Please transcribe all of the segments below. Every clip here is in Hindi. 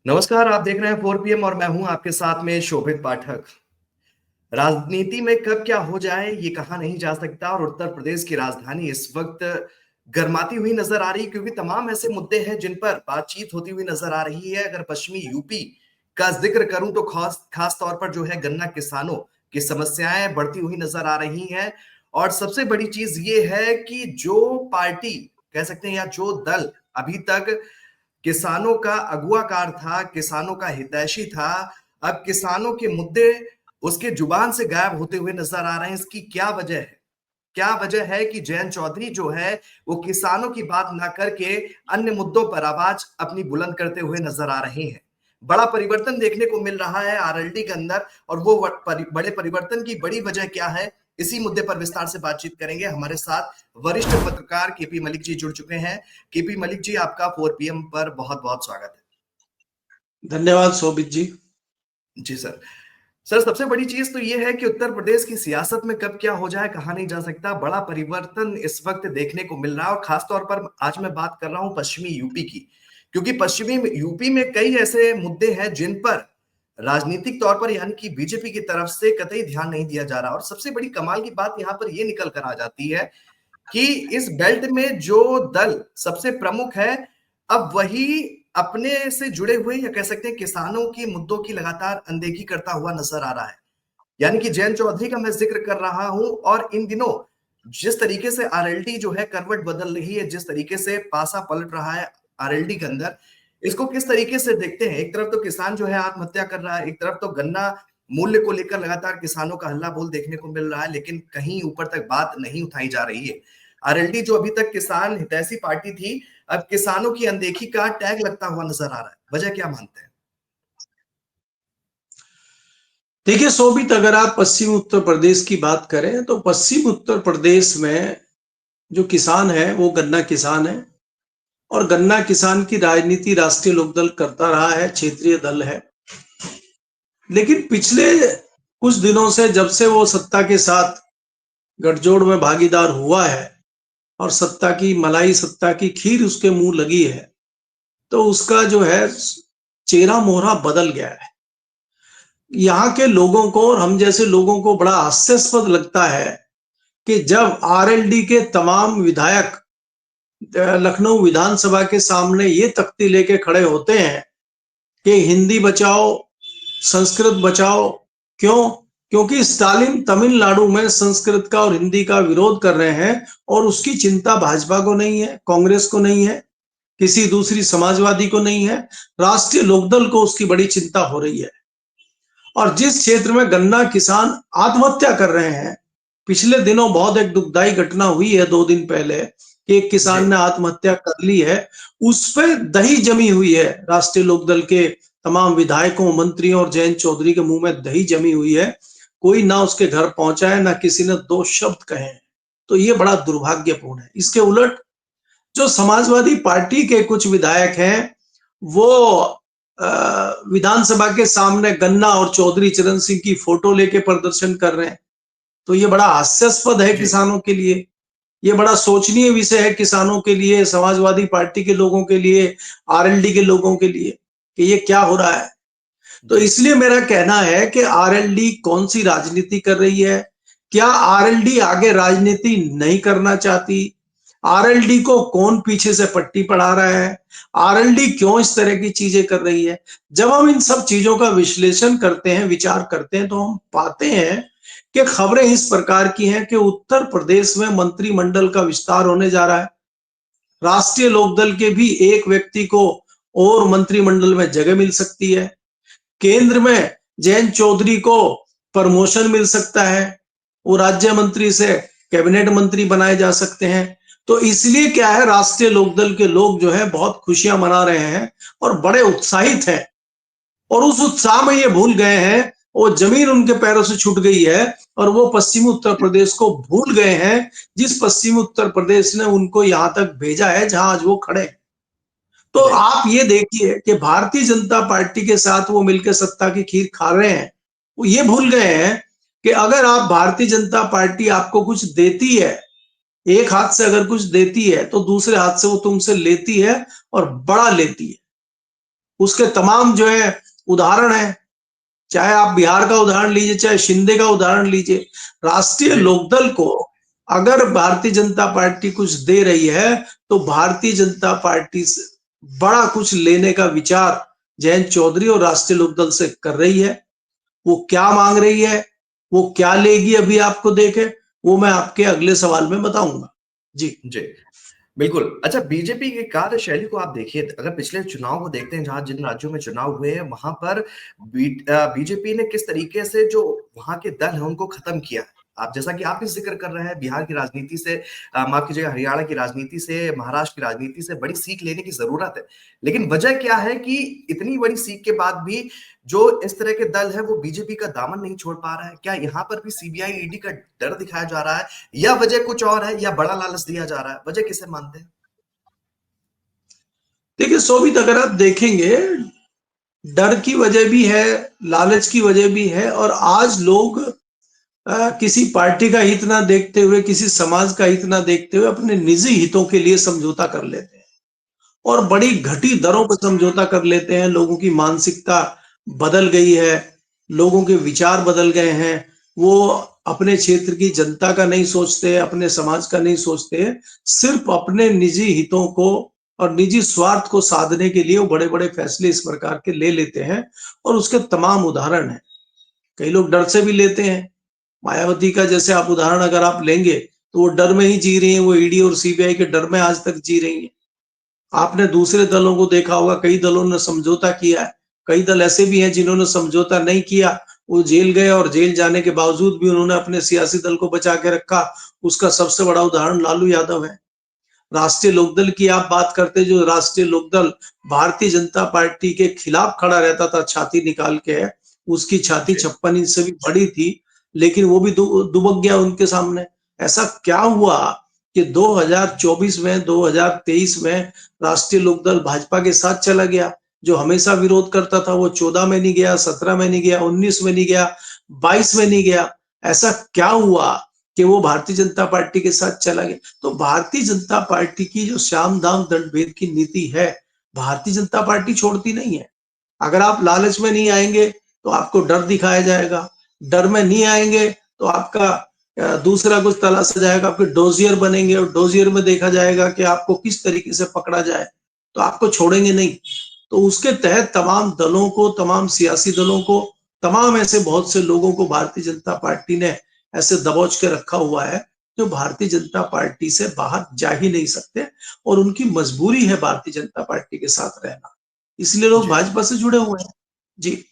नमस्कार। आप देख रहे हैं 4 PM और मैं हूं आपके साथ में शोभित पाठक। राजनीति में कब क्या हो जाए ये कहा नहीं जा सकता और उत्तर प्रदेश की राजधानी इस वक्त गर्माती हुई नजर आ रही है, क्योंकि तमाम ऐसे मुद्दे हैं जिन पर बातचीत होती हुई नजर आ रही है। अगर पश्चिमी यूपी का जिक्र करूं तो खास खास तौर पर जो है गन्ना किसानों की समस्याएं बढ़ती हुई नजर आ रही हैं। और सबसे बड़ी चीज ये है कि जो पार्टी कह सकते हैं या जो दल अभी तक किसानों का अगुवाकार था, किसानों का हितैषी था, अब किसानों के मुद्दे उसके जुबान से गायब होते हुए नजर आ रहे हैं। इसकी क्या वजह है? क्या वजह है कि जयंत चौधरी जो है वो किसानों की बात ना करके अन्य मुद्दों पर आवाज अपनी बुलंद करते हुए नजर आ रहे हैं। बड़ा परिवर्तन देखने को मिल रहा है आरएलडी के अंदर, और वो बड़े परिवर्तन की बड़ी वजह क्या है, इसी मुद्दे पर विस्तार से बातचीत करेंगे। हमारे साथ वरिष्ठ पत्रकार केपी मलिक जी जुड़ चुके हैं। केपी मलिक जी, आपका 4 PM पर बहुत बहुत स्वागत है। धन्यवाद शोभित जी। जी सर। सर, सबसे बड़ी चीज तो यह है कि उत्तर प्रदेश की सियासत में कब क्या हो जाए कहा नहीं जा सकता। बड़ा परिवर्तन इस वक्त देखने को मिल रहा है, और खासतौर पर आज मैं बात कर रहा हूं पश्चिमी यूपी की, क्योंकि पश्चिमी यूपी में कई ऐसे मुद्दे हैं जिन पर राजनीतिक तौर पर यानी कि बीजेपी की तरफ से कतई ध्यान नहीं दिया जा रहा। और सबसे बड़ी कमाल की बात यहां पर यह निकल कर आ जाती है कि इस बेल्ट में जो दल सबसे प्रमुख है, अब वही अपने से जुड़े हुए या कह सकते हैं किसानों की मुद्दों की लगातार अनदेखी करता हुआ नजर आ रहा है। यानी कि जयंत चौधरी का मैं जिक्र कर रहा हूं, और इन दिनों जिस तरीके से आरएलडी जो है करवट बदल रही है, जिस तरीके से पासा पलट रहा है आरएलडी के अंदर, इसको किस तरीके से देखते हैं? एक तरफ तो किसान जो है आत्महत्या कर रहा है, एक तरफ तो गन्ना मूल्य को लेकर लगातार किसानों का हल्ला बोल देखने को मिल रहा है, लेकिन कहीं ऊपर तक बात नहीं उठाई जा रही है। आरएलडी जो अभी तक किसान हितैषी पार्टी थी, अब किसानों की अनदेखी का टैग लगता हुआ नजर आ रहा है। वजह क्या मानते हैं? देखिए शोभित, अगर आप पश्चिम उत्तर प्रदेश की बात करें तो पश्चिम उत्तर प्रदेश में जो किसान है वो गन्ना किसान है, और गन्ना किसान की राजनीति राष्ट्रीय लोकदल करता रहा है, क्षेत्रीय दल है। लेकिन पिछले कुछ दिनों से जब से वो सत्ता के साथ गठजोड़ में भागीदार हुआ है और सत्ता की मलाई, सत्ता की खीर उसके मुंह लगी है, तो उसका जो है चेहरा मोहरा बदल गया है। यहाँ के लोगों को और हम जैसे लोगों को बड़ा हास्यास्पद लगता है कि जब आरएलडी के तमाम विधायक लखनऊ विधानसभा के सामने ये तख्ती लेके खड़े होते हैं कि हिंदी बचाओ, संस्कृत बचाओ। क्यों? क्योंकि स्टालिन तमिलनाडु में संस्कृत का और हिंदी का विरोध कर रहे हैं, और उसकी चिंता भाजपा को नहीं है, कांग्रेस को नहीं है, किसी दूसरी समाजवादी को नहीं है, राष्ट्रीय लोकदल को उसकी बड़ी चिंता हो रही है। और जिस क्षेत्र में गन्ना किसान आत्महत्या कर रहे हैं, पिछले दिनों बहुत एक दुखदाई घटना हुई है 2 दिन पहले कि एक किसान ने आत्महत्या कर ली है, उस पर दही जमी हुई है। राष्ट्रीय लोकदल के तमाम विधायकों, मंत्रियों और जयंत चौधरी के मुंह में दही जमी हुई है। कोई ना उसके घर पहुंचा है, ना किसी ने 2 शब्द कहे हैं। तो ये बड़ा दुर्भाग्यपूर्ण है। इसके उलट जो समाजवादी पार्टी के कुछ विधायक हैं, वो विधानसभा के सामने गन्ना और चौधरी चरण सिंह की फोटो लेके प्रदर्शन कर रहे हैं। तो ये बड़ा हास्यास्पद है किसानों के लिए, ये बड़ा सोचनीय विषय है किसानों के लिए, समाजवादी पार्टी के लोगों के लिए, आरएलडी के लोगों के लिए, कि ये क्या हो रहा है। तो इसलिए मेरा कहना है कि आरएलडी कौन सी राजनीति कर रही है? क्या आरएलडी आगे राजनीति नहीं करना चाहती? आरएलडी को कौन पीछे से पट्टी पढ़ा रहा है? आरएलडी क्यों इस तरह की चीजें कर रही है? जब हम इन सब चीजों का विश्लेषण करते हैं, विचार करते हैं, तो हम पाते हैं कि खबरें इस प्रकार की हैं कि उत्तर प्रदेश में मंत्रिमंडल का विस्तार होने जा रहा है। राष्ट्रीय लोकदल के भी एक व्यक्ति को और मंत्रिमंडल में जगह मिल सकती है। केंद्र में जयंत चौधरी को प्रमोशन मिल सकता है, वो राज्य मंत्री से कैबिनेट मंत्री बनाए जा सकते हैं। तो इसलिए क्या है, राष्ट्रीय लोकदल के लोग जो है बहुत खुशियां मना रहे हैं और बड़े उत्साहित हैं, और उस उत्साह में ये भूल गए हैं, वो जमीन उनके पैरों से छूट गई है, और वो पश्चिमी उत्तर प्रदेश को भूल गए हैं, जिस पश्चिमी उत्तर प्रदेश ने उनको यहां तक भेजा है जहां आज वो खड़े। तो आप ये देखिए कि भारतीय जनता पार्टी के साथ वो मिलकर सत्ता की खीर खा रहे हैं। वो ये भूल गए हैं कि अगर आप भारतीय जनता पार्टी आपको कुछ देती है, एक हाथ से अगर कुछ देती है, तो दूसरे हाथ से वो तुमसे लेती है, और बड़ा लेती है। उसके तमाम जो है उदाहरण है, चाहे आप बिहार का उदाहरण लीजिए, चाहे शिंदे का उदाहरण लीजिए। राष्ट्रीय जी लोकदल को अगर भारतीय जनता पार्टी कुछ दे रही है तो भारतीय जनता पार्टी से बड़ा कुछ लेने का विचार जयंत चौधरी और राष्ट्रीय लोकदल से कर रही है। वो क्या मांग रही है, वो क्या लेगी, अभी आपको देखे, वो मैं आपके अगले सवाल में बताऊंगा। जी जी बिल्कुल। अच्छा, बीजेपी की कार्यशैली को आप देखिए, अगर पिछले चुनाव को देखते हैं, जहां जिन राज्यों में चुनाव हुए हैं वहां पर बीजेपी ने किस तरीके से जो वहां के दल है उनको खत्म किया। आप जैसा कि आप भी जिक्र कर रहे हैं, बिहार की राजनीति से, माफ कीजिएगा, हरियाणा की राजनीति से, महाराष्ट्र की राजनीति से बड़ी सीख लेने की जरूरत है। लेकिन वजह क्या है कि इतनी बड़ी सीख के बाद भी जो इस तरह के दल है वो बीजेपी का दामन नहीं छोड़ पा रहा है। क्या यहाँ पर भी सीबीआई ईडी का डर दिखाया जा रहा है, या वजह कुछ और है, या बड़ा लालच दिया जा रहा है? वजह किसे मानते हैं? देखिए शोभित, अगर आप देखेंगे, डर की वजह भी है, लालच की वजह भी है, और आज लोग किसी पार्टी का हित ना देखते हुए, किसी समाज का हित ना देखते हुए अपने निजी हितों के लिए समझौता कर लेते हैं, और बड़ी घटी दरों पर समझौता कर लेते हैं। लोगों की मानसिकता बदल गई है, लोगों के विचार बदल गए हैं। वो अपने क्षेत्र की जनता का नहीं सोचते, अपने समाज का नहीं सोचते, सिर्फ अपने निजी हितों को और निजी स्वार्थ को साधने के लिए वो बड़े बड़े फैसले इस प्रकार के ले लेते हैं। और उसके तमाम उदाहरण हैं। कई लोग डर से भी लेते हैं। मायावती का जैसे आप उदाहरण अगर आप लेंगे, तो वो डर में ही जी रही है, वो ईडी और सीबीआई के डर में आज तक जी रही है। आपने दूसरे दलों को देखा होगा, कई दलों ने समझौता किया है, कई दल ऐसे भी हैं जिन्होंने समझौता नहीं किया, वो जेल गए, और जेल जाने के बावजूद भी उन्होंने अपने सियासी दल को बचा के रखा। उसका सबसे बड़ा उदाहरण लालू यादव है। राष्ट्रीय लोकदल की आप बात करते, जो राष्ट्रीय लोकदल भारतीय जनता पार्टी के खिलाफ खड़ा रहता था छाती निकाल के, उसकी छाती जी 56 इंच से भी बड़ी थी, लेकिन वो भी दुबक गया उनके सामने। ऐसा क्या हुआ कि 2024 में, 2023 में राष्ट्रीय लोकदल भाजपा के साथ चला गया? जो हमेशा विरोध करता था वो 14 में नहीं गया, 17 में नहीं गया, 19 में नहीं गया, 22 में नहीं गया। ऐसा क्या हुआ कि वो भारतीय जनता पार्टी के साथ चला गया? तो भारतीय जनता पार्टी की जो श्याम दाम दंड भेद की नीति है, भारतीय जनता पार्टी छोड़ती नहीं है। अगर आप लालच में नहीं आएंगे तो आपको डर दिखाया जाएगा, डर में नहीं आएंगे तो आपका दूसरा कुछ तलाशा जाएगा, आपके डोजियर बनेंगे, और डोजियर में देखा जाएगा कि आपको किस तरीके से पकड़ा जाए, तो आपको छोड़ेंगे नहीं। तो उसके तहत तमाम दलों को, तमाम सियासी दलों को, तमाम ऐसे बहुत से लोगों को भारतीय जनता पार्टी ने ऐसे दबोच के रखा हुआ है, जो भारतीय जनता पार्टी से बाहर जा ही नहीं सकते, और उनकी मजबूरी है भारतीय जनता पार्टी के साथ रहना। इसलिए लोग जी। भाजपा से जुड़े हुए हैं। जी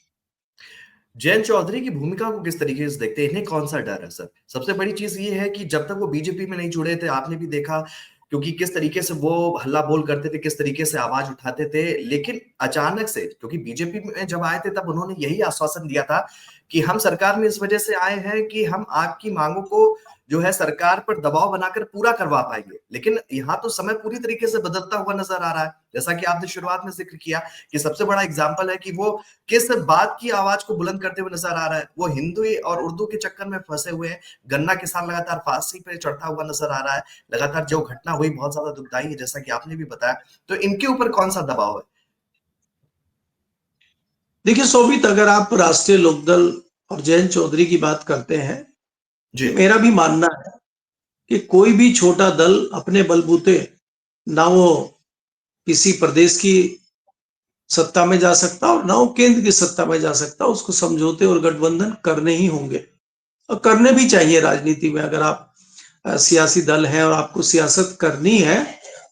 जयंत चौधरी की भूमिका को किस तरीके से देखते हैं? इन्हें कौन सा डर है सर? सबसे बड़ी चीज ये है कि जब तक वो बीजेपी में नहीं जुड़े थे, आपने भी देखा, क्योंकि किस तरीके से वो हल्ला बोल करते थे, किस तरीके से आवाज उठाते थे। लेकिन अचानक से, क्योंकि बीजेपी में जब आए थे तब उन्होंने यही आश्वासन दिया था कि हम सरकार में इस वजह से आए हैं कि हम आपकी मांगों को जो है सरकार पर दबाव बनाकर पूरा करवा पाएंगे। लेकिन यहाँ तो समय पूरी तरीके से बदलता हुआ नजर आ रहा है। जैसा कि आपने शुरुआत में जिक्र किया कि सबसे बड़ा एग्जाम्पल है कि वो किस बात की आवाज को बुलंद करते हुए नजर आ रहा है। वो हिंदी और उर्दू के चक्कर में फंसे हुए हैं। गन्ना किसान लगातार फांसी पे चढ़ता हुआ नजर आ रहा है। लगातार जो घटना हुई बहुत ज्यादा दुखदाई है, जैसा कि आपने भी बताया। तो इनके ऊपर कौन सा दबाव है? देखिए शोभित, अगर आप राष्ट्रीय लोकदल और जयंत चौधरी की बात करते हैं, जी तो मेरा भी मानना है कि कोई भी छोटा दल अपने बलबूते ना वो किसी प्रदेश की सत्ता में जा सकता और ना वो केंद्र की सत्ता में जा सकता। उसको समझौते और गठबंधन करने ही होंगे, और करने भी चाहिए। राजनीति में अगर आप सियासी दल हैं और आपको सियासत करनी है,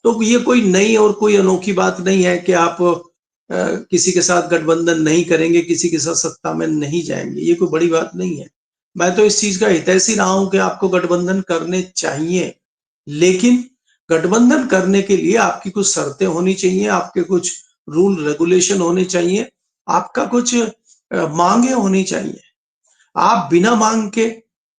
तो ये कोई नई और कोई अनोखी बात नहीं है कि आप किसी के साथ गठबंधन नहीं करेंगे, किसी के साथ सत्ता में नहीं जाएंगे। ये कोई बड़ी बात नहीं है। मैं तो इस चीज का हितैषी रहा हूं कि आपको गठबंधन करने चाहिए, लेकिन गठबंधन करने के लिए आपकी कुछ शर्तें होनी चाहिए, आपके कुछ रूल रेगुलेशन होने चाहिए, आपका कुछ मांगे होनी चाहिए। आप बिना मांग के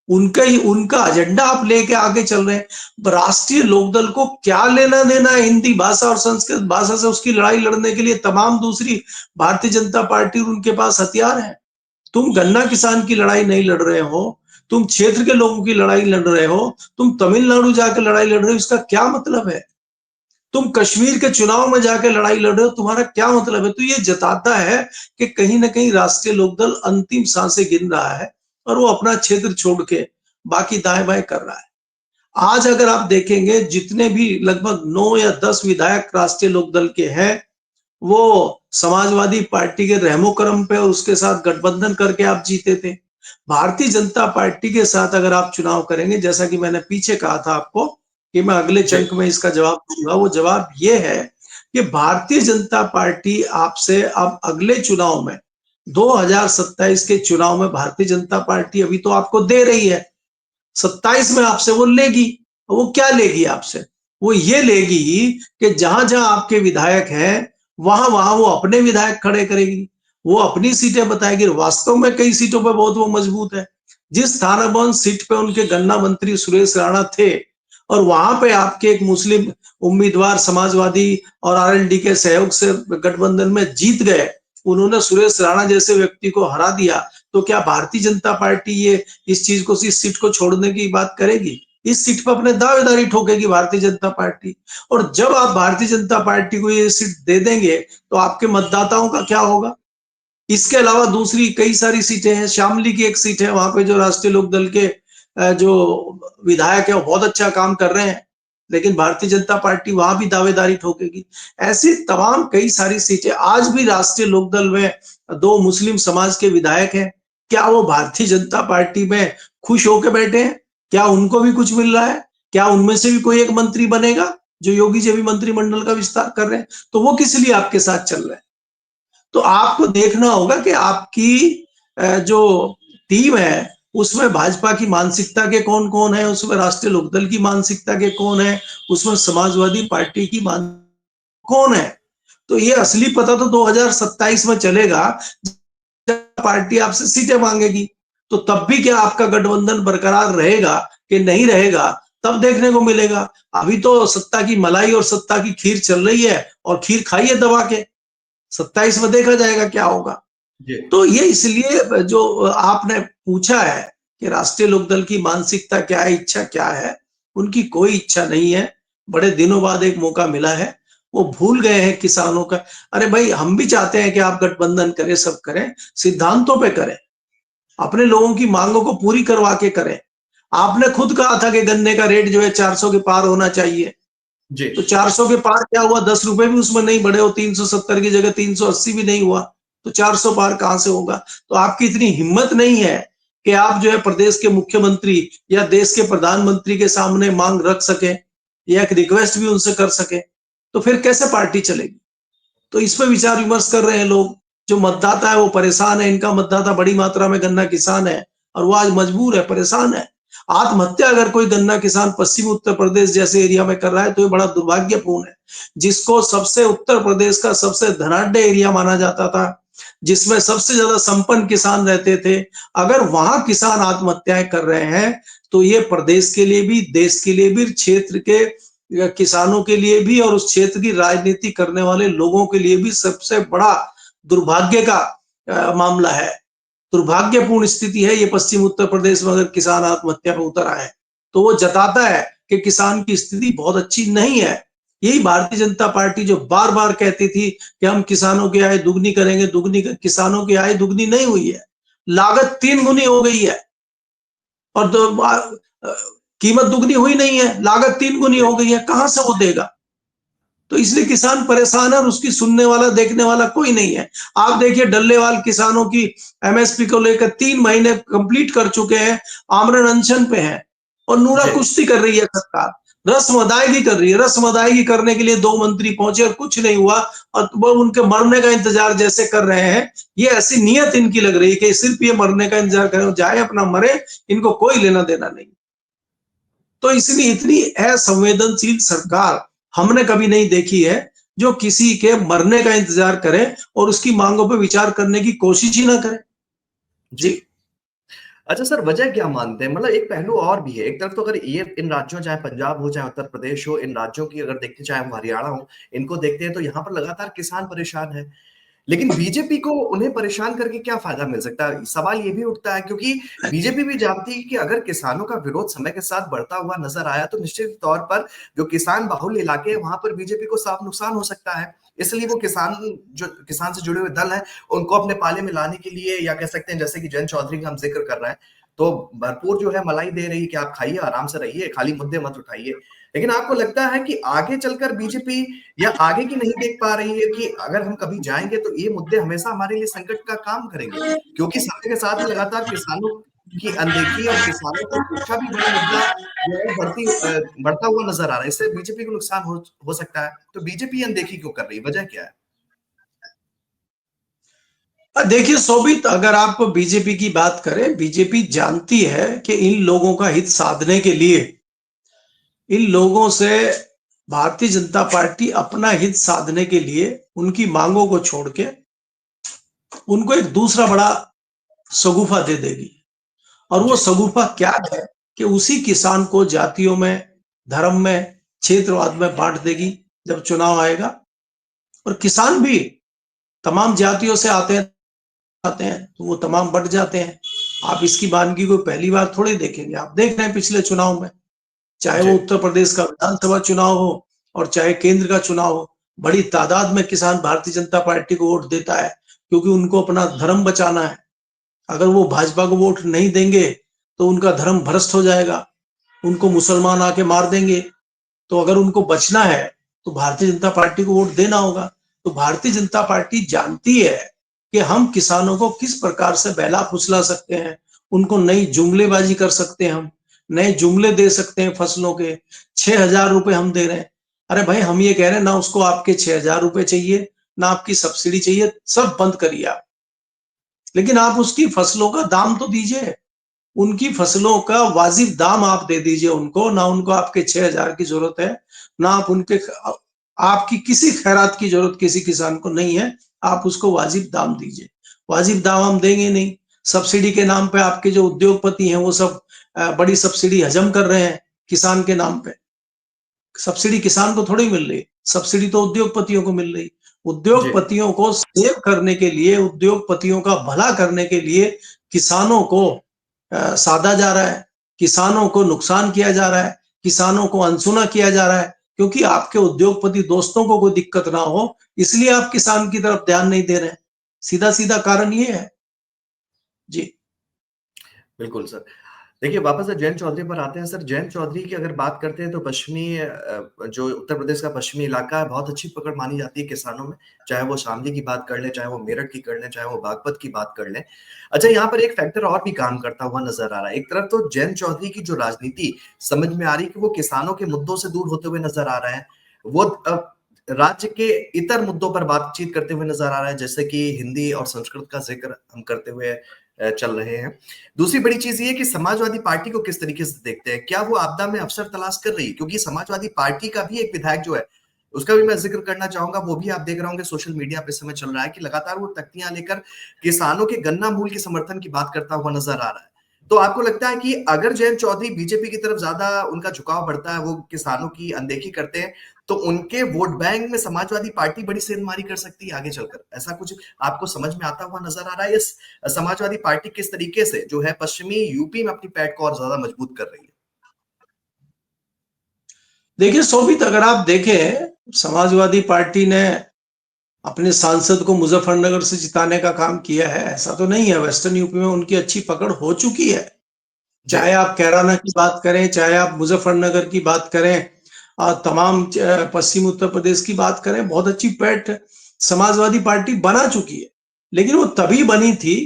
उनका एजेंडा आप लेके आगे चल रहे हैं। राष्ट्रीय लोकदल को क्या लेना देना है हिंदी भाषा और संस्कृत भाषा से? उसकी लड़ाई लड़ने के लिए तमाम दूसरी भारतीय जनता पार्टी और उनके पास हथियार हैं। तुम गन्ना किसान की लड़ाई नहीं लड़ रहे हो, तुम क्षेत्र के लोगों की लड़ाई लड़ रहे हो, तुम तमिलनाडु जाकर लड़ाई लड़ रहे हो, इसका क्या मतलब है? तुम कश्मीर के चुनाव में जाके लड़ाई लड़ रहे हो, तुम्हारा क्या मतलब है? तो ये जताता है कि कहीं ना कहीं राष्ट्रीय लोकदल अंतिम सांसें गिन रहा है और वो अपना क्षेत्र छोड़ के बाकी दाएं बाएं कर रहा है। आज अगर आप देखेंगे जितने भी लगभग 9 या 10 विधायक राष्ट्रीय लोकदल के हैं, वो समाजवादी पार्टी के रहमो करम पे और उसके साथ गठबंधन करके आप जीते थे। भारतीय जनता पार्टी के साथ अगर आप चुनाव करेंगे, जैसा कि मैंने पीछे कहा था आपको कि मैं अगले जी चंक में इसका जवाब दूंगा, वो जवाब ये है कि भारतीय जनता पार्टी आपसे अब अगले चुनाव में 2027 के चुनाव में भारतीय जनता पार्टी अभी तो आपको दे रही है, 27 में आपसे वो लेगी। वो क्या लेगी आपसे? वो ये लेगी कि जहां जहां आपके विधायक हैं वहां वहां वो अपने विधायक खड़े करेगी, वो अपनी सीटें बताएगी। वास्तव में कई सीटों पर बहुत वो मजबूत है। जिस थानाबंद सीट पे उनके गन्ना मंत्री सुरेश राणा थे और वहां पे आपके एक मुस्लिम उम्मीदवार समाजवादी और आरएलडी के सहयोग से गठबंधन में जीत गए, उन्होंने सुरेश राणा जैसे व्यक्ति को हरा दिया। तो क्या भारतीय जनता पार्टी ये इस चीज को, इस सीट को छोड़ने की बात करेगी? इस सीट पर अपने दावेदारी ठोकेगी भारतीय जनता पार्टी। और जब आप भारतीय जनता पार्टी को ये सीट दे देंगे तो आपके मतदाताओं का क्या होगा? इसके अलावा दूसरी कई सारी सीटें हैं। शामली की एक सीट है, वहां पे जो राष्ट्रीय लोकदल के जो विधायक है वो बहुत अच्छा काम कर रहे हैं, लेकिन भारतीय जनता पार्टी वहां भी दावेदारी ठोकेगी। ऐसी तमाम कई सारी सीटें। आज भी राष्ट्रीय लोकदल में 2 मुस्लिम समाज के विधायक हैं। क्या वो भारतीय जनता पार्टी में खुश होकर बैठे हैं? क्या उनको भी कुछ मिल रहा है? क्या उनमें से भी कोई एक मंत्री बनेगा? जो योगी जी अभी मंत्रिमंडल का विस्तार कर रहे हैं, तो वो किस लिए आपके साथ चल रहे हैं? तो आपको देखना होगा कि आपकी जो टीम है उसमें भाजपा की मानसिकता के कौन कौन है, उसमें राष्ट्रीय लोकदल की मानसिकता के कौन है, उसमें समाजवादी पार्टी की मान कौन है। तो ये असली पता तो 2027 में चलेगा, पार्टी आपसे सीटें मांगेगी। तो तब भी क्या आपका गठबंधन बरकरार रहेगा कि नहीं रहेगा, तब देखने को मिलेगा। अभी तो सत्ता की मलाई और सत्ता की खीर चल रही है और खीर खाइए दबा के, 27 में देखा जाएगा क्या होगा। जी तो ये इसलिए जो आपने पूछा है कि राष्ट्रीय लोकदल की मानसिकता क्या है, इच्छा क्या है, उनकी कोई इच्छा नहीं है। बड़े दिनों बाद एक मौका मिला है, वो भूल गए हैं किसानों का। अरे भाई, हम भी चाहते हैं कि आप गठबंधन करें, सब करें, सिद्धांतों पे करें, अपने लोगों की मांगों को पूरी करवा के करें। आपने खुद कहा था कि गन्ने का रेट जो है 400 के पार होना चाहिए, जी तो 400 के पार क्या हुआ? 10 रुपए भी उसमें नहीं बढ़े हो, 370 की जगह 380 भी नहीं हुआ, तो 400 पार कहां से होगा? तो आपकी इतनी हिम्मत नहीं है कि आप जो है प्रदेश के मुख्यमंत्री या देश के प्रधानमंत्री के सामने मांग रख सके या एक रिक्वेस्ट भी उनसे कर सके, तो फिर कैसे पार्टी चलेगी? तो इस पर विचार विमर्श कर रहे हैं लोग। जो मतदाता है वो परेशान है, इनका मतदाता बड़ी मात्रा में गन्ना किसान है और वो आज मजबूर है, परेशान है। आत्महत्या अगर कोई गन्ना किसान पश्चिमी उत्तर प्रदेश जैसे एरिया में कर रहा है तो ये बड़ा दुर्भाग्यपूर्ण है। जिसको सबसे उत्तर प्रदेश का सबसे धनाढ्य एरिया माना जाता था, जिसमें सबसे ज्यादा संपन्न किसान रहते थे, अगर वहां किसान आत्महत्याएं कर रहे हैं तो ये प्रदेश के लिए भी, देश के लिए भी, क्षेत्र के किसानों के लिए भी और उस क्षेत्र की राजनीति करने वाले लोगों के लिए भी सबसे बड़ा दुर्भाग्य का मामला है। दुर्भाग्यपूर्ण स्थिति है ये पश्चिम उत्तर प्रदेश में अगर किसान आत्महत्या पे उतर आए, तो वो जताता है कि किसान की स्थिति बहुत अच्छी नहीं है। यही भारतीय जनता पार्टी जो बार बार कहती थी कि हम किसानों की आय दुगनी करेंगे, दुगनी कर, किसानों की आय दुगनी नहीं हुई है, लागत 3 गुनी हो गई है। और कीमत दुगनी हुई नहीं है, लागत 3 गुनी हो गई है, कहां से वो देगा? तो इसलिए किसान परेशान है और उसकी सुनने वाला, देखने वाला कोई नहीं है। आप देखिए डल्लेवाल किसानों की एमएसपी को लेकर 3 महीने कंप्लीट कर चुके हैं, आमरण अनशन पे हैं और नूरा जी कुश्ती कर रही है सरकार, रस्म अदायगी कर रही है। रस्म अदायगी करने के लिए 2 मंत्री पहुंचे और कुछ नहीं हुआ और वो उनके मरने का इंतजार जैसे कर रहे हैं। ये ऐसी नीयत इनकी लग रही है कि सिर्फ ये मरने का इंतजार करें, जाए अपना मरे, इनको कोई लेना देना नहीं। तो इसलिए इतनी असंवेदनशील सरकार हमने कभी नहीं देखी है, जो किसी के मरने का इंतजार करे और उसकी मांगों पर विचार करने की कोशिश ही ना करे। जी जी। अच्छा सर, वजह क्या मानते हैं? मतलब एक पहलू और भी है। एक तरफ तो अगर ये इन राज्यों, चाहे पंजाब हो चाहे उत्तर प्रदेश हो, इन राज्यों की अगर देखते, चाहे हम हरियाणा हो, इनको देखते हैं तो यहाँ पर लगातार किसान परेशान है। लेकिन बीजेपी को उन्हें परेशान करके क्या फायदा मिल सकता है? सवाल ये भी उठता है, क्योंकि बीजेपी भी जानती है कि अगर किसानों का विरोध समय के साथ बढ़ता हुआ नजर आया तो निश्चित तौर पर जो किसान बाहुल्य इलाके हैं वहां पर बीजेपी को साफ नुकसान हो सकता है। इसलिए वो किसान से जुड़े हुए दल हैं, उनको अपने पाले में लाने के लिए, या कह सकते हैं जैसे कि जयंत चौधरी का हम जिक्र कर रहे हैं, तो भरपूर जो है मलाई दे रही है कि आप खाइए, आराम से रहिए, खाली मुद्दे मत उठाइए। लेकिन आपको लगता है कि आगे चलकर बीजेपी या आगे की नहीं देख पा रही है कि अगर हम कभी जाएंगे तो ये मुद्दे हमेशा हमारे लिए संकट का काम करेंगे? क्योंकि समय के साथ लगातार किसानों की अनदेखी और किसानों की उपेक्षा भी बड़ा मुद्दा जो है बढ़ता हुआ नजर आ रहा है। इससे बीजेपी को नुकसान हो सकता है। तो बीजेपी अनदेखी क्यों कर रही है, वजह क्या है? देखिए शोभित, अगर आप बीजेपी की बात करें, बीजेपी जानती है कि इन लोगों का हित साधने के लिए, इन लोगों से भारतीय जनता पार्टी अपना हित साधने के लिए उनकी मांगों को छोड़ के उनको एक दूसरा बड़ा शगुफा दे देगी। और वो शगुफा क्या है कि उसी किसान को जातियों में, धर्म में, क्षेत्रवाद में बांट देगी जब चुनाव आएगा। और किसान भी तमाम जातियों से आते हैं तो वो तमाम बट जाते हैं। आप इसकी वानगी को पहली बार थोड़ी देखेंगे, आप देख रहे हैं पिछले चुनाव में, चाहे वो उत्तर प्रदेश का विधानसभा चुनाव हो और चाहे केंद्र का चुनाव हो, बड़ी तादाद में किसान भारतीय जनता पार्टी को वोट देता है, क्योंकि उनको अपना धर्म बचाना है। अगर वो भाजपा को वोट नहीं देंगे तो उनका धर्म भ्रष्ट हो जाएगा, उनको मुसलमान आके मार देंगे। तो अगर उनको बचना है तो भारतीय जनता पार्टी को वोट देना होगा। तो भारतीय जनता पार्टी जानती है कि हम किसानों को किस प्रकार से बहला फुसला सकते हैं, उनको नई जुमलेबाजी कर सकते हैं, हम नए जुमले दे सकते हैं फसलों के। 6,000 रुपए हम दे रहे हैं। अरे भाई, हम ये कह रहे हैं ना उसको आपके 6,000 रुपए चाहिए, ना आपकी सब्सिडी चाहिए, सब बंद करिए आप, लेकिन आप उसकी फसलों का दाम तो दीजिए। उनकी फसलों का वाजिब दाम आप दे दीजिए उनको। ना उनको आपके 6,000 की जरूरत है, ना आप उनके, आपकी किसी खैरात की जरूरत किसी किसान को नहीं है। आप उसको वाजिब दाम दीजिए। वाजिब दाम हम देंगे नहीं। सब्सिडी के नाम पे आपके जो उद्योगपति हैं वो सब बड़ी सब्सिडी हजम कर रहे हैं किसान के नाम पे। सब्सिडी किसान को थोड़ी मिल रही, सब्सिडी तो उद्योगपतियों को मिल रही। उद्योगपतियों को सेव करने के लिए, उद्योगपतियों का भला करने के लिए किसानों को साधा जा रहा है, किसानों को नुकसान किया जा रहा है, किसानों को अनसुना किया जा रहा है, क्योंकि आपके उद्योगपति दोस्तों को कोई दिक्कत ना हो, इसलिए आप किसान की तरफ ध्यान नहीं दे रहे हैं। सीधा सीधा कारण ये है जी। बिल्कुल सर। देखिए, वापस से जयंत चौधरी पर आते हैं सर। जयंत चौधरी की अगर बात करते हैं तो पश्चिमी जो उत्तर प्रदेश का पश्चिमी इलाका है, बहुत अच्छी पकड़ मानी जाती है किसानों में। चाहे वो शामली की बात कर लें, चाहे वो मेरठ की कर लें, चाहे वो बागपत की बात कर लें। अच्छा, यहाँ पर एक फैक्टर और भी काम करता हुआ नजर आ रहा है। एक तरफ तो जयंत चौधरी की जो राजनीति समझ में आ रही है कि वो किसानों के मुद्दों से दूर होते हुए नजर आ रहे हैं। वो राज्य के इतर मुद्दों पर बातचीत करते हुए नजर आ रहा है, जैसे कि हिंदी और संस्कृत का जिक्र हम करते हुए चल रहे हैं। दूसरी बड़ी चीज ये कि समाजवादी पार्टी को किस तरीके से देखते हैं, क्या वो आपदा में अवसर तलाश कर रही है? क्योंकि समाजवादी पार्टी का भी एक विधायक जो है, उसका भी मैं जिक्र करना चाहूंगा। वो भी आप देख रहे होंगे सोशल मीडिया पे समय चल रहा है कि लगातार वो तख्तियां लेकर किसानों के गन्ना मूल्य के समर्थन की बात करता हुआ नजर आ रहा है। तो आपको लगता है कि अगर जयंत चौधरी बीजेपी की तरफ ज्यादा उनका झुकाव बढ़ता है, वो किसानों की अनदेखी करते हैं, तो उनके वोट बैंक में समाजवादी पार्टी बड़ी सेंधमारी कर सकती है आगे चलकर? ऐसा कुछ आपको समझ में आता हुआ नजर आ रहा है? इस समाजवादी पार्टी किस तरीके से जो है पश्चिमी यूपी में अपनी पैठ को और ज्यादा मजबूत कर रही है? देखिए शोभित, अगर आप देखें, समाजवादी पार्टी ने अपने सांसद को मुजफ्फरनगर से जिताने का काम किया है, ऐसा तो नहीं है। वेस्टर्न यूपी में उनकी अच्छी पकड़ हो चुकी है। चाहे आप कैराना की बात करें, चाहे आप मुजफ्फरनगर की बात करें, तमाम पश्चिम उत्तर प्रदेश की बात करें, बहुत अच्छी पैठ समाजवादी पार्टी बना चुकी है। लेकिन वो तभी बनी थी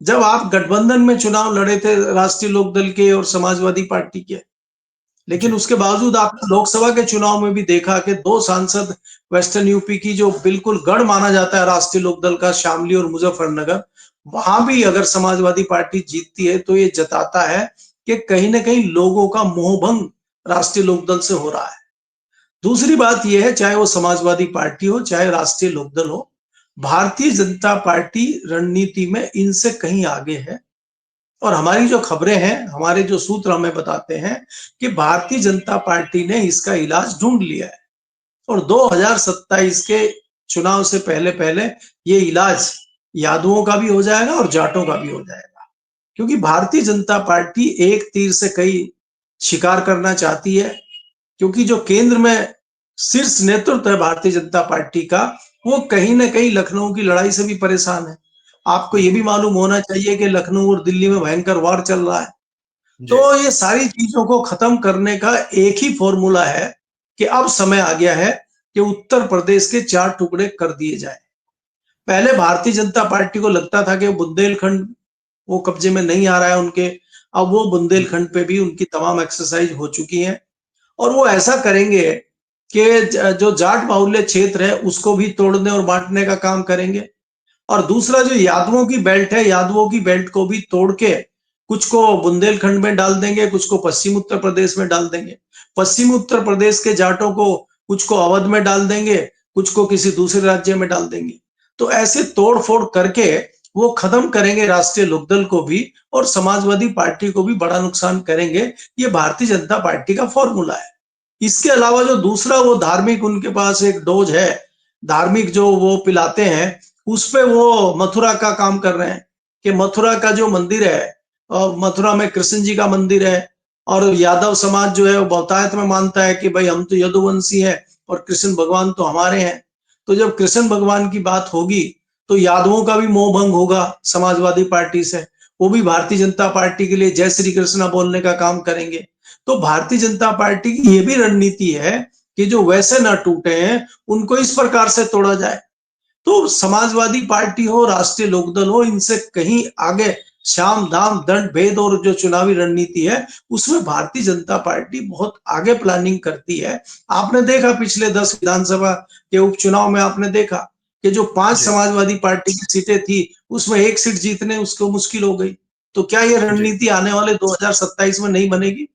जब आप गठबंधन में चुनाव लड़े थे राष्ट्रीय लोकदल के और समाजवादी पार्टी के। लेकिन उसके बावजूद आपने लोकसभा के चुनाव में भी देखा कि 2 सांसद वेस्टर्न यूपी की जो बिल्कुल गढ़ माना जाता है राष्ट्रीय लोकदल का, शामली और मुजफ्फरनगर, वहां भी अगर समाजवादी पार्टी जीतती है तो ये जताता है कि कहीं ना कहीं लोगों का मोहभंग राष्ट्रीय लोकदल से हो रहा है। दूसरी बात यह है, चाहे वो समाजवादी पार्टी हो चाहे राष्ट्रीय लोकदल हो, भारतीय जनता पार्टी रणनीति में इनसे कहीं आगे है। और हमारी जो खबरें हैं, हमारे जो सूत्र हमें बताते हैं कि भारतीय जनता पार्टी ने इसका इलाज ढूंढ लिया है और 2027 के चुनाव से पहले पहले ये इलाज यादवों का भी हो जाएगा और जाटों का भी हो जाएगा, क्योंकि भारतीय जनता पार्टी एक तीर से कई शिकार करना चाहती है। क्योंकि जो केंद्र में शीर्ष नेतृत्व है भारतीय जनता पार्टी का, वो कहीं ना कहीं लखनऊ की लड़ाई से भी परेशान है। आपको ये भी बिल्कुल। मालूम होना चाहिए कि लखनऊ और दिल्ली में भयंकर वार चल रहा है। जी। तो ये सारी चीजों को खत्म करने का एक ही फॉर्मूला है कि अब समय आ गया है कि उत्तर प्रदेश के 4 टुकड़े कर दिए जाए। पहले भारतीय जनता पार्टी को लगता था कि बुंदेलखंड वो कब्जे में नहीं आ रहा है उनके, अब वो हम्म। बुंदेलखंड पे भी उनकी तमाम एक्सरसाइज हो चुकी है। और वो ऐसा करेंगे कि जो जाट बाहुल्य क्षेत्र है उसको भी तोड़ने और बांटने का काम करेंगे। और दूसरा जो यादवों की बेल्ट है, यादवों की बेल्ट को भी तोड़ के कुछ को बुंदेलखंड में डाल देंगे, कुछ को पश्चिम उत्तर प्रदेश में डाल देंगे। पश्चिम उत्तर प्रदेश के जाटों को कुछ को अवध में डाल देंगे, कुछ को किसी दूसरे राज्य में डाल देंगे। तो ऐसे तोड़ फोड़ करके वो खत्म करेंगे राष्ट्रीय लोकदल को भी और समाजवादी पार्टी को भी बड़ा नुकसान करेंगे। ये भारतीय जनता पार्टी का फॉर्मूला है। इसके अलावा जो दूसरा वो धार्मिक उनके पास एक डोज है, धार्मिक जो वो पिलाते हैं, उस पे वो मथुरा का काम कर रहे हैं कि मथुरा का जो मंदिर है, और मथुरा में कृष्ण जी का मंदिर है, और यादव समाज जो है वो बहुतायत में मानता है कि भाई हम तो यदुवंशी है और कृष्ण भगवान तो हमारे हैं। तो जब कृष्ण भगवान की बात होगी तो यादवों का भी मोह भंग होगा समाजवादी पार्टी से, वो भी भारतीय जनता पार्टी के लिए जय श्री कृष्णा बोलने का काम करेंगे। तो भारतीय जनता पार्टी की ये भी रणनीति है कि जो वैसे ना टूटे हैं उनको इस प्रकार से तोड़ा जाए। तो समाजवादी पार्टी हो, राष्ट्रीय लोकदल हो, इनसे कहीं आगे साम दाम दंड भेद और जो चुनावी रणनीति है उसमें भारतीय जनता पार्टी बहुत आगे प्लानिंग करती है। आपने देखा पिछले 10 विधानसभा के उपचुनाव में, आपने देखा कि जो 5 जी। समाजवादी पार्टी की सीटें थी उसमें एक सीट जीतने उसको मुश्किल हो गई। तो क्या ये जी। रणनीति आने वाले 2027 में नहीं बनेगी?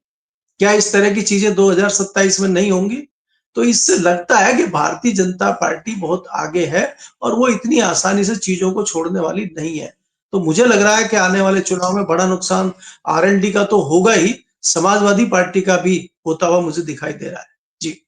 क्या इस तरह की चीजें 2027 में नहीं होंगी? तो इससे लगता है कि भारतीय जनता पार्टी बहुत आगे है और वो इतनी आसानी से चीजों को छोड़ने वाली नहीं है। तो मुझे लग रहा है कि आने वाले चुनाव में बड़ा नुकसान आरएलडी का तो होगा ही, समाजवादी पार्टी का भी होता हुआ मुझे दिखाई दे रहा है। जी।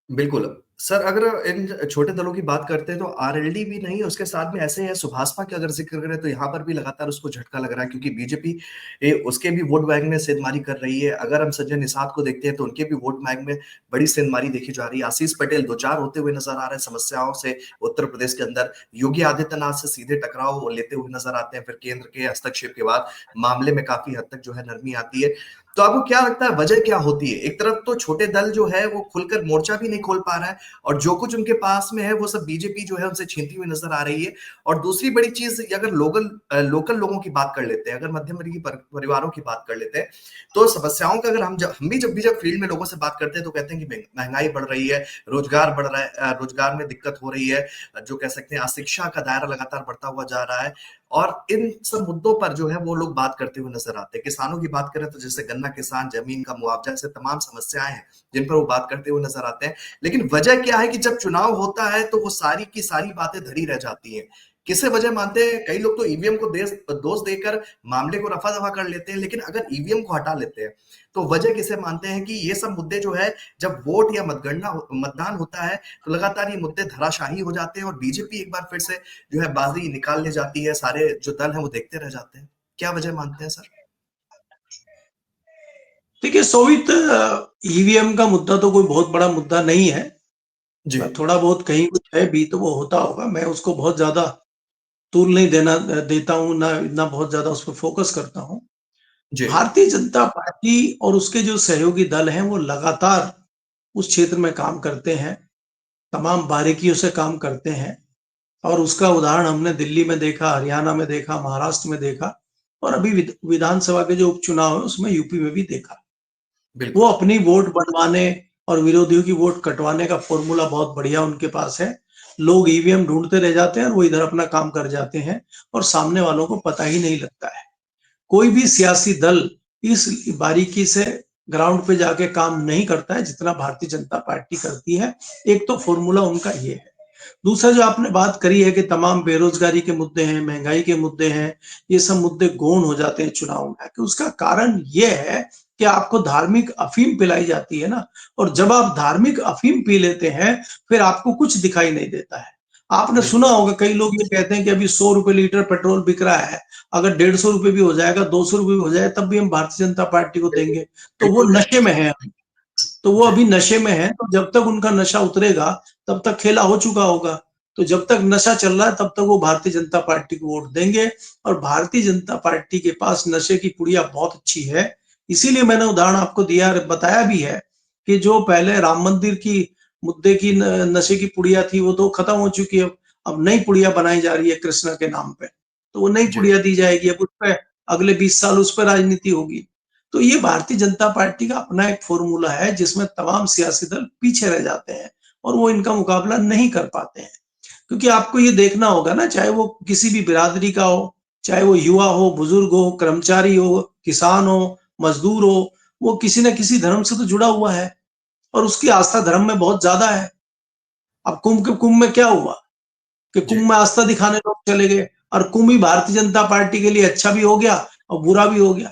बिल्कुल। सर, अगर इन छोटे दलों की बात करते हैं तो आरएलडी भी नहीं, उसके साथ में ऐसे है सुभाषपा की अगर ज़िक्र करें तो यहाँ पर भी लगातार उसको झटका लग रहा है क्योंकि बीजेपी उसके भी वोट बैंक में सेंधमारी कर रही है। अगर हम संजय निषाद को देखते हैं तो उनके भी वोट बैंक में बड़ी सेंधमारी देखी जा रही है। आशीष पटेल दो-चार होते हुए नज़र आ रहे हैं समस्याओं से उत्तर प्रदेश के अंदर। योगी आदित्यनाथ से सीधे टकराव लेते हुए नज़र आते हैं, फिर केंद्र के हस्तक्षेप के बाद मामले में काफ़ी हद तक जो है नरमी आती है। तो आपको क्या लगता है वजह क्या होती है? एक तरफ तो छोटे दल जो है वो खुलकर मोर्चा भी नहीं खोल पा रहा है और जो कुछ उनके पास में है वो सब बीजेपी जो है उनसे छीनती हुई नजर आ रही है। और दूसरी बड़ी चीज, अगर लोकल लोगों की बात कर लेते हैं, अगर मध्यम वर्गीय परिवारों की बात कर लेते हैं, तो समस्याओं का अगर जब भी जब फील्ड में लोगों से बात करते हैं तो कहते हैं कि महंगाई बढ़ रही है, रोजगार बढ़ रहा है, रोजगार में दिक्कत हो रही है, जो कह सकते हैं अशिक्षा का दायरा लगातार बढ़ता हुआ जा रहा है। और इन सब मुद्दों पर जो है वो लोग बात करते हुए नजर आते हैं। किसानों की बात करें तो जैसे गन्ना किसान, जमीन का मुआवजा, ऐसे तमाम समस्याएं हैं जिन पर वो बात करते हुए नजर आते हैं। लेकिन वजह क्या है कि जब चुनाव होता है तो वो सारी की सारी बातें धरी रह जाती हैं। किसे वजह मानते हैं? कई लोग तो ईवीएम को दोष देकर मामले को रफा दफा कर लेते हैं, लेकिन अगर ईवीएम को हटा लेते हैं तो वजह किसे मानते हैं कि ये सब मुद्दे जो है, जब वोट या मतदान होता है तो लगातार ये मुद्दे धराशाही हो जाते हैं और बीजेपी एक बार फिर से जो है बाजी निकाल ले जाती है, सारे जो दल हैं वो देखते रह जाते हैं। क्या वजह मानते हैं सर? देखिए सोवित, ईवीएम का मुद्दा तो कोई बहुत बड़ा मुद्दा नहीं है। जी। थोड़ा बहुत कहीं कुछ है भी तो वो होता होगा, मैं उसको बहुत ज्यादा तूल नहीं देता हूँ, ना बहुत ज्यादा उस पर फोकस करता हूँ। जी। भारतीय जनता पार्टी और उसके जो सहयोगी दल हैं वो लगातार उस क्षेत्र में काम करते हैं, तमाम बारीकियों से काम करते हैं। और उसका उदाहरण हमने दिल्ली में देखा, हरियाणा में देखा, महाराष्ट्र में देखा, और अभी विधानसभा के जो उपचुनाव है उसमें यूपी में भी देखा। वो बिल्कुल। अपनी वोट बनवाने और विरोधियों की वोट कटवाने का फॉर्मूला बहुत बढ़िया उनके पास है। लोग ईवीएम ढूंढते रह जाते हैं और वो इधर अपना काम कर जाते हैं और सामने वालों को पता ही नहीं लगता है। कोई भी सियासी दल इस बारीकी से ग्राउंड पे जाके काम नहीं करता है जितना भारतीय जनता पार्टी करती है। एक तो फॉर्मूला उनका ये है। दूसरा जो आपने बात करी है कि तमाम बेरोजगारी के मुद्दे हैं, महंगाई के मुद्दे हैं, ये सब मुद्दे गौण हो जाते हैं चुनाव में, कि उसका कारण ये है कि आपको धार्मिक अफीम पिलाई जाती है ना, और जब आप धार्मिक अफीम पी लेते हैं फिर आपको कुछ दिखाई नहीं देता है। आपने सुना होगा कई लोग ये कहते हैं कि अभी 100 रुपए लीटर पेट्रोल बिक रहा है, अगर 150 रुपए भी हो जाएगा, 200 रुपए भी हो जाए, तब भी हम भारतीय जनता पार्टी को बिल्कुल, देंगे। तो वो बिल्कुल नशे में है अभी। तो वो जी, अभी नशे में है, तो जब तक उनका नशा उतरेगा तब तक खेला हो चुका होगा। तो जब तक नशा चल रहा है तब तक वो भारतीय जनता पार्टी को वोट देंगे। और भारतीय जनता पार्टी के पास नशे की पुड़िया बहुत अच्छी है। इसीलिए मैंने उदाहरण आपको दिया, बताया भी है कि जो पहले राम मंदिर की मुद्दे की नशे की पुड़िया थी वो तो खत्म हो चुकी है। अब नई पुड़िया बनाई जा रही है कृष्णा के नाम पे, तो वो नई जी, पुड़िया दी जाएगी। अब उस पर अगले 20 साल उस पर राजनीति होगी। तो ये भारतीय जनता पार्टी का अपना एक फॉर्मूला है जिसमें तमाम सियासी दल पीछे रह जाते हैं और वो इनका मुकाबला नहीं कर पाते हैं। क्योंकि आपको ये देखना होगा ना, चाहे वो किसी भी बिरादरी का हो, चाहे वो युवा हो, बुजुर्ग हो, कर्मचारी हो, किसान हो, मजदूर हो, वो किसी न किसी धर्म से तो जुड़ा हुआ है और उसकी आस्था धर्म में बहुत ज्यादा है। अब कुंभ में क्या हुआ कि जी, कुंभ में आस्था दिखाने लोग चले गए और कुंभ ही भारतीय जनता पार्टी के लिए अच्छा भी हो गया और बुरा भी हो गया।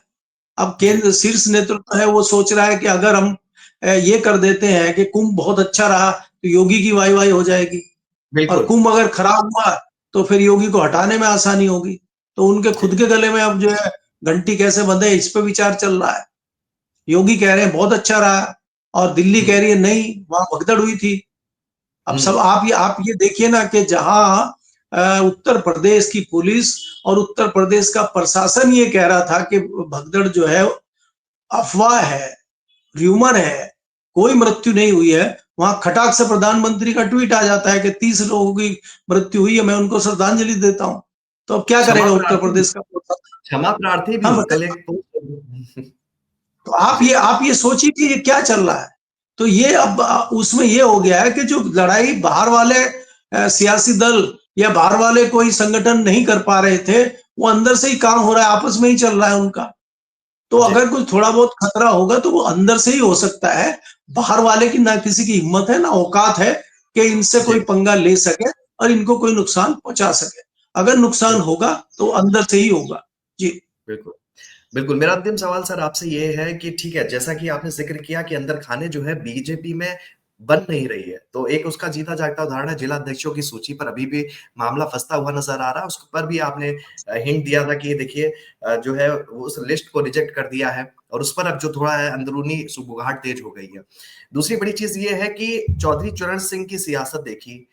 अब जी, केंद्र शीर्ष नेतृत्व है वो सोच रहा है कि अगर हम ये कर देते हैं कि कुंभ बहुत अच्छा रहा तो योगी की वाई वाई हो जाएगी, और बिल्कुल, कुंभ अगर खराब हुआ तो फिर योगी को हटाने में आसानी होगी। तो उनके जी, खुद के गले में अब जो है घंटी कैसे बंधे इस पे विचार चल रहा है। योगी कह रहे हैं बहुत अच्छा रहा और दिल्ली हुँ, कह रही है नहीं वहां भगदड़ हुई थी। अब सब हुँ, आप ये देखिए ना कि जहां उत्तर प्रदेश की पुलिस और उत्तर प्रदेश का प्रशासन ये कह रहा था कि भगदड़ जो है अफवाह है, र्यूमर है, कोई मृत्यु नहीं हुई है, वहां खटाक से प्रधानमंत्री का ट्वीट आ जाता है कि 30 लोगों की मृत्यु हुई है, मैं उनको श्रद्धांजलि देता हूं। तो अब क्या क्षमा करेगा उत्तर प्रार्थी भी प्रदेश का प्रशासन? क्षमा प्रार्थी हाँ भी कल बताइए। एक पोस्ट तो आप जी, ये आप ये सोचिए कि ये क्या चल रहा है। तो ये अब उसमें ये हो गया है कि जो लड़ाई बाहर वाले सियासी दल या बाहर वाले कोई संगठन नहीं कर पा रहे थे, वो अंदर से ही काम हो रहा है, आपस में ही चल रहा है उनका। तो जी, अगर कुछ थोड़ा बहुत खतरा होगा तो वो अंदर से ही हो सकता है। बाहर वाले की ना किसी की हिम्मत है ना औकात है कि इनसे जी, कोई पंगा ले सके और इनको कोई नुकसान पहुंचा सके। अगर नुकसान बिल्कुल, होगा तो अंदर से ही होगा। जी। बिल्कुल। बिल्कुल, मेरा अंतिम सवाल सर आपसे ये है कि ठीक है, जैसा कि आपने ज़िक्र किया कि अंदर खाने जो है बीजेपी में बन नहीं रही है, तो एक उसका जीता-जागता उदाहरण है जिला अध्यक्षों की सूची पर अभी भी मामला फँसता हुआ नज़र आ रहा है, उस पर भी आपने हिंट दिया था कि ये देखिए जो है वो उस लिस्ट को रिजेक्ट कर दिया है और उस पर अब जो थोड़ा है अंदरूनी सुगबुगाहट तेज़ हो गई है। दूसरी बड़ी चीज़ ये है कि चौधरी चरण सिंह की सियासत देखी,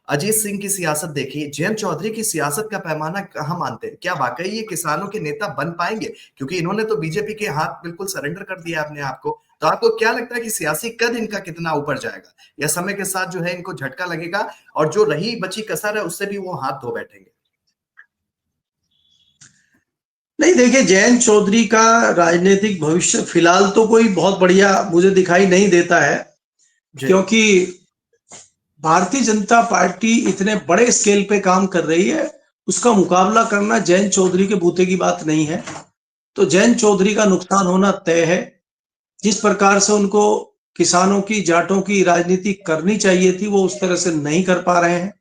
अजीत सिंह की सियासत देखी, जयंत चौधरी की सियासत का पैमाना कहाँ मानते हैं? क्या वाक़ई ये किसानों के नेता बन पाएँगे? क्योंकि इन्होंने तो बीजेपी के हाथ बिल्कुल सरेंडर कर दिया अपने आप को। तो आपको क्या लगता है कि सियासी कद इनका कितना ऊपर जाएगा? या समय के साथ जो है इनको झटका लगेगा और जो रही बची कसर है उससे भी वो हाथ धो बैठेंगे? नहीं देखिए, जयंत चौधरी का राजनीतिक भविष्य फिलहाल तो कोई बहुत बढ़िया मुझे दिखाई नहीं देता है, जी, क्योंकि भारतीय जनता पार्टी इतने बड़े स्केल पे काम कर रही है, उसका मुकाबला करना जयंत चौधरी के बूते की बात नहीं है। तो जयंत चौधरी का नुकसान होना तय है। जिस प्रकार से उनको किसानों की जाटों की राजनीति करनी चाहिए थी वो उस तरह से नहीं कर पा रहे हैं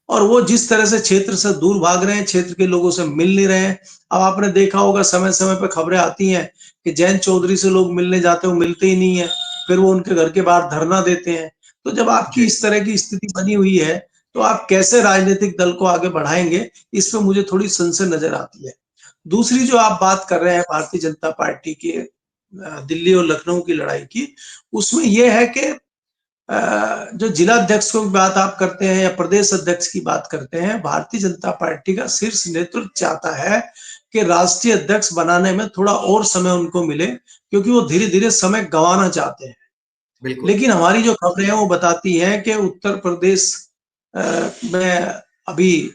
और वो जिस तरह से क्षेत्र से दूर भाग रहे हैं, क्षेत्र के लोगों से मिल नहीं रहे हैं। अब आपने देखा होगा समय समय पर खबरें आती हैं कि जयंत चौधरी से लोग मिलने जाते हैं, वो मिलते ही नहीं है, फिर वो उनके घर के बाहर धरना देते हैं। तो जब आपकी जी, इस तरह की स्थिति बनी हुई है तो आप कैसे राजनीतिक दल को आगे बढ़ाएंगे, इस पे मुझे थोड़ी संशय नजर आती है। दूसरी जो आप बात कर रहे हैं भारतीय जनता पार्टी के दिल्ली और लखनऊ की लड़ाई की, उसमें यह है कि जो जिला अध्यक्ष की बात आप करते हैं या प्रदेश अध्यक्ष की बात करते हैं, भारतीय जनता पार्टी का शीर्ष नेतृत्व चाहता है कि राष्ट्रीय अध्यक्ष बनाने में थोड़ा और समय उनको मिले, क्योंकि वो धीरे धीरे समय गंवाना चाहते हैं। बिल्कुल। लेकिन हमारी जो खबरें हैं वो बताती हैं कि उत्तर प्रदेश में अभी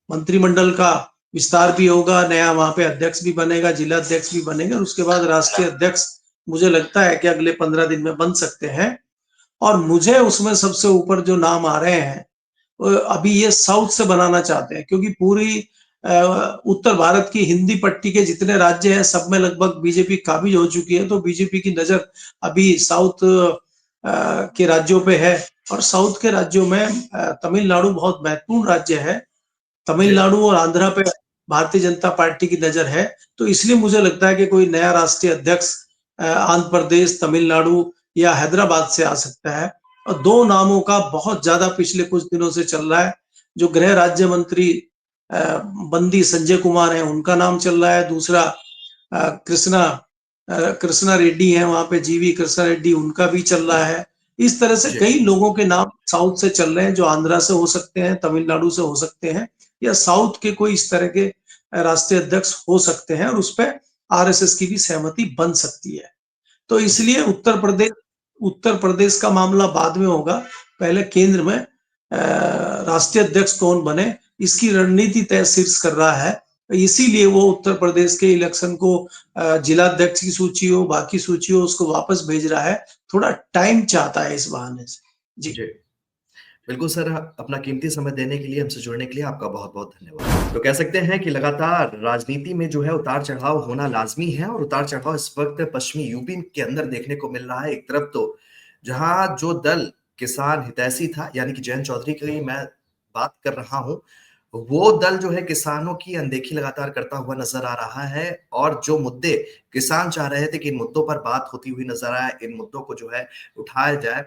मंत्रिमंडल का विस्तार भी होगा, नया वहां पे अध्यक्ष भी बनेगा, जिला अध्यक्ष भी बनेगा और उसके बाद राष्ट्रीय अध्यक्ष मुझे लगता है कि अगले 15 दिन में बन सकते हैं। और मुझे उसमें सबसे ऊपर जो नाम आ रहे हैं अभी ये साउथ से बनाना चाहते हैं, क्योंकि पूरी उत्तर भारत की हिंदी पट्टी के जितने राज्य हैं सब में लगभग बीजेपी काबिज हो चुकी है। तो बीजेपी की नजर अभी साउथ के राज्यों पे है और साउथ के राज्यों में तमिलनाडु बहुत महत्वपूर्ण राज्य है। जी, तमिलनाडु और आंध्रा पे भारतीय जनता पार्टी की नजर है। तो इसलिए मुझे लगता है कि कोई नया राष्ट्रीय अध्यक्ष आंध्र प्रदेश, तमिलनाडु या हैदराबाद से आ सकता है। और दो नामों का बहुत ज्यादा पिछले कुछ दिनों से चल रहा है। जो गृह राज्य मंत्री बंदी संजय कुमार है, उनका नाम चल रहा है। दूसरा कृष्णा कृष्णा रेड्डी है, वहां पे जीवी कृष्णा रेड्डी, उनका भी चल रहा है। इस तरह से जी कई लोगों के नाम साउथ से चल रहे हैं, जो आंध्रा से हो सकते हैं, तमिलनाडु से हो सकते हैं, या साउथ के कोई इस तरह के राष्ट्रीय अध्यक्ष हो सकते हैं, और उस पर आरएसएस की भी सहमति बन सकती है। तो जी इसलिए उत्तर प्रदेश का मामला बाद में होगा। पहले केंद्र में राष्ट्रीय अध्यक्ष कौन बने, इसकी रणनीति तय शीर्ष कर रहा है। इसीलिए वो उत्तर प्रदेश के इलेक्शन को जिला अध्यक्ष की सूची हो, बाकी सूची हो, उसको वापस भेज रहा है। थोड़ा टाइम चाहता है इस बहाने से। जी। जी बिल्कुल सर, अपना कीमती समय देने के लिए, हमसे जुड़ने के लिए आपका बहुत-बहुत धन्यवाद। तो कह सकते हैं कि लगातार राजनीति में जो है उतार-चढ़ाव होना लाज़मी है और उतार-चढ़ाव इस वक़्त पश्चिमी यूपी के अंदर देखने को मिल रहा है। एक तरफ तो जहाँ जो दल किसान हितैषी था, यानी कि जयंत चौधरी की मैं बात कर रहा हूँ, वो दल जो है किसानों की अनदेखी लगातार करता हुआ नज़र आ रहा है और जो मुद्दे किसान चाह रहे थे कि इन मुद्दों पर बात होती हुई नज़र आए, इन मुद्दों को जो है उठाया जाए,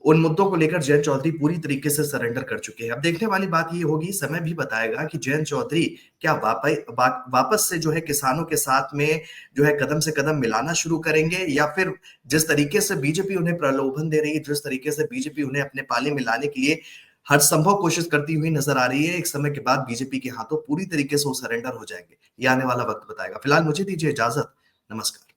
उन मुद्दों को लेकर जयंत चौधरी पूरी तरीके से सरेंडर कर चुके हैं। अब देखने वाली बात ये होगी, समय भी बताएगा कि जयंत चौधरी क्या वापस से जो है किसानों के साथ में जो है कदम से कदम मिलाना शुरू करेंगे, या फिर जिस तरीके से बीजेपी उन्हें प्रलोभन दे रही है, जिस तरीके से बीजेपी उन्हें अपने पाले में लाने के लिए हर संभव कोशिश करती हुई नजर आ रही है, एक समय के बाद बीजेपी के हाथों पूरी तरीके से वो सरेंडर हो जाएंगे। ये आने वाला वक्त बताएगा। फिलहाल मुझे दीजिए इजाजत। नमस्कार।